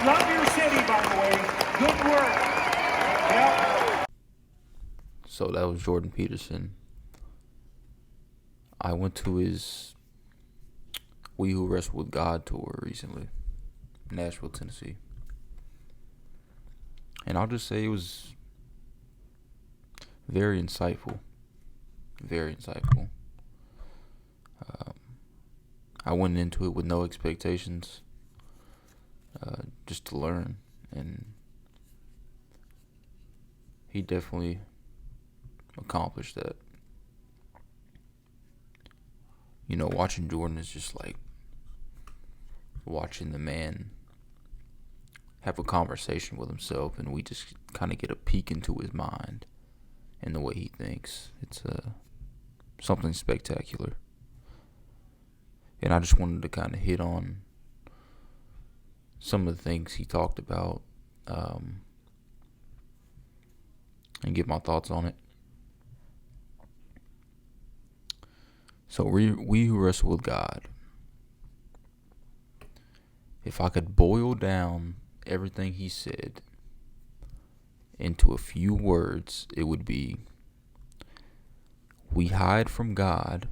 Love your city, by the way. Good work. Yep. So that was Jordan Peterson. I went to his We Who Wrestle with God tour recently, Nashville, Tennessee. And I'll just say it was very insightful. Very insightful. I went into it with no expectations, just to learn. And he definitely accomplished that. You know, watching Jordan is just like watching the man have a conversation with himself, and we just kind of get a peek into his mind and the way he thinks. It's something spectacular. And I just wanted to kind of hit on some of the things he talked about, and get my thoughts on it. So we who wrestle with God. If I could boil down everything he said into a few words, it would be: we hide from God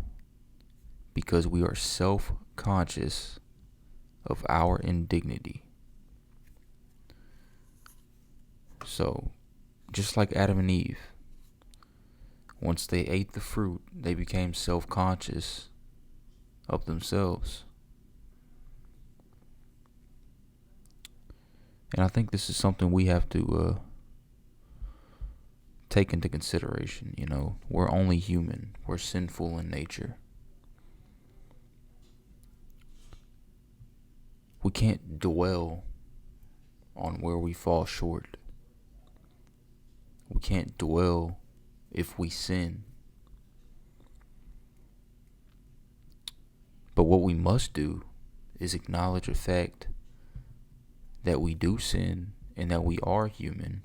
because we are self-conscious of our indignity. So, just like Adam and Eve, once they ate the fruit, they became self-conscious of themselves. And I think this is something we have to take into consideration. You know, we're only human. We're sinful in nature. We can't dwell on where we fall short. We can't dwell if we sin. But what we must do is acknowledge the fact that we do sin and that we are human.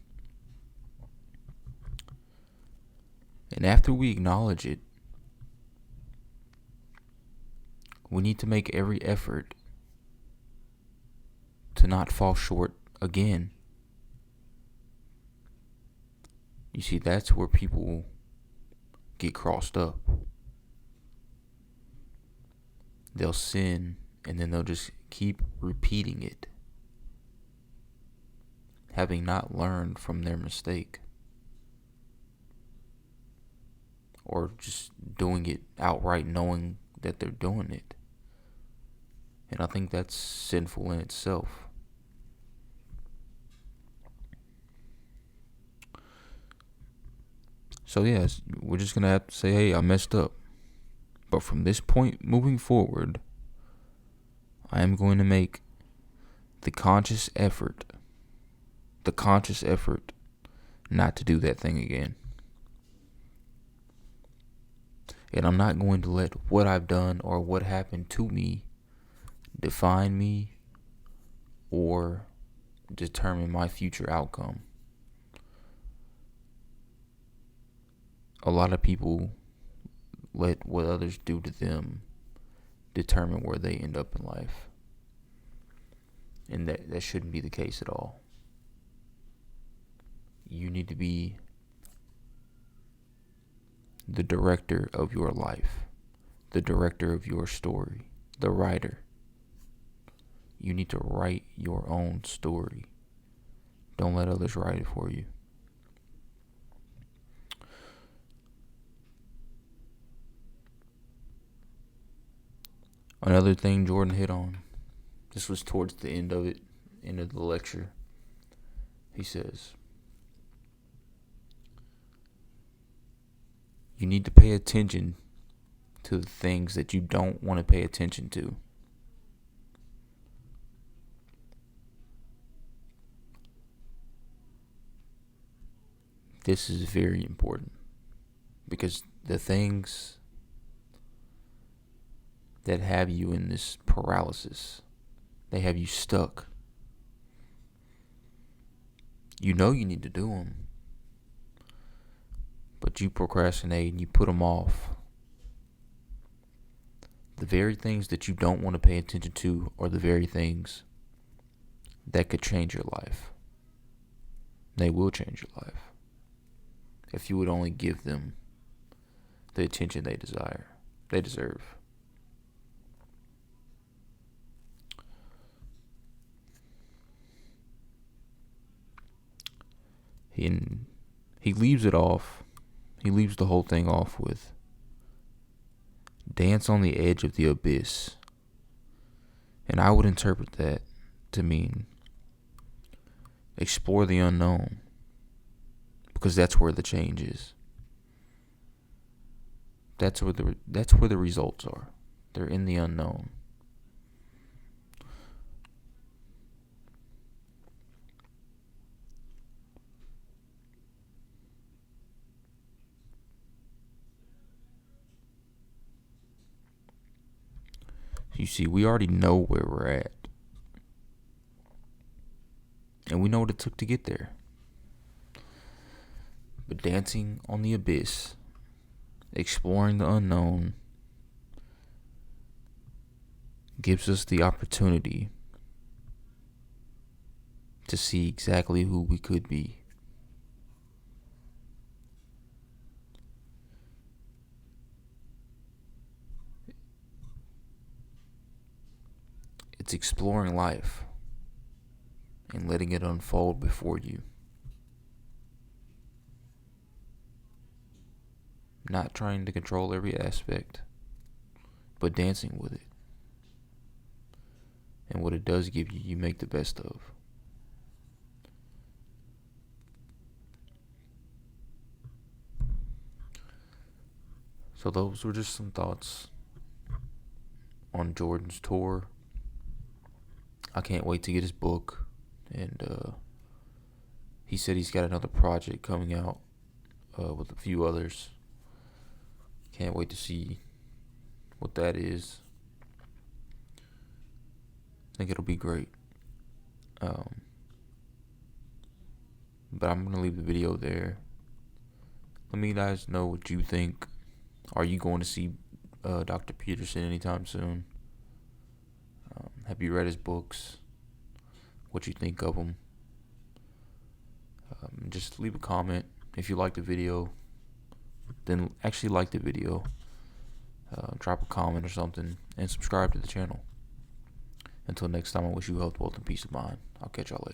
And after we acknowledge it, we need to make every effort to not fall short again. You see, that's where people get crossed up. They'll sin and then they'll just keep repeating it, having not learned from their mistake, or just doing it outright knowing that they're doing it. And I think that's sinful in itself. So yes, we're just going to have to say, hey, I messed up. But from this point moving forward, I am going to make the conscious effort not to do that thing again. And I'm not going to let what I've done or what happened to me define me or determine my future outcome. A lot of people let what others do to them determine where they end up in life. And that shouldn't be the case at all. You need to be the director of your life, the director of your story, the writer. You need to write your own story. Don't let others write it for you. Another thing Jordan hit on, this was towards the end of the lecture. He says, you need to pay attention to the things that you don't want to pay attention to. This is very important because the things that have you in this paralysis, they have you stuck. You know you need to do them, but you procrastinate and you put them off. The very things that you don't want to pay attention to are the very things that could change your life. They will change your life if you would only give them the attention they deserve. He leaves it off. He leaves the whole thing off with dance on the edge of the abyss. And I would interpret that to mean explore the unknown, because that's where the change is. That's where the results are. They're in the unknown. You see, we already know where we're at. And we know what it took to get there. But dancing on the abyss, exploring the unknown, gives us the opportunity to see exactly who we could be. It's exploring life and letting it unfold before you. Not trying to control every aspect, but dancing with it. And what it does give you, you make the best of. So those were just some thoughts on Jordan's tour. I can't wait to get his book, and he said he's got another project coming out with a few others. Can't wait to see what that is. I think it'll be great. But I'm going to leave the video there. Let me guys know what you think. Are you going to see Dr. Peterson anytime soon? Have you read his books? What you think of them? Just leave a comment. If you like the video, then actually like the video. Drop a comment or something, and subscribe to the channel. Until next time, I wish you health, wealth, and peace of mind. I'll catch y'all later.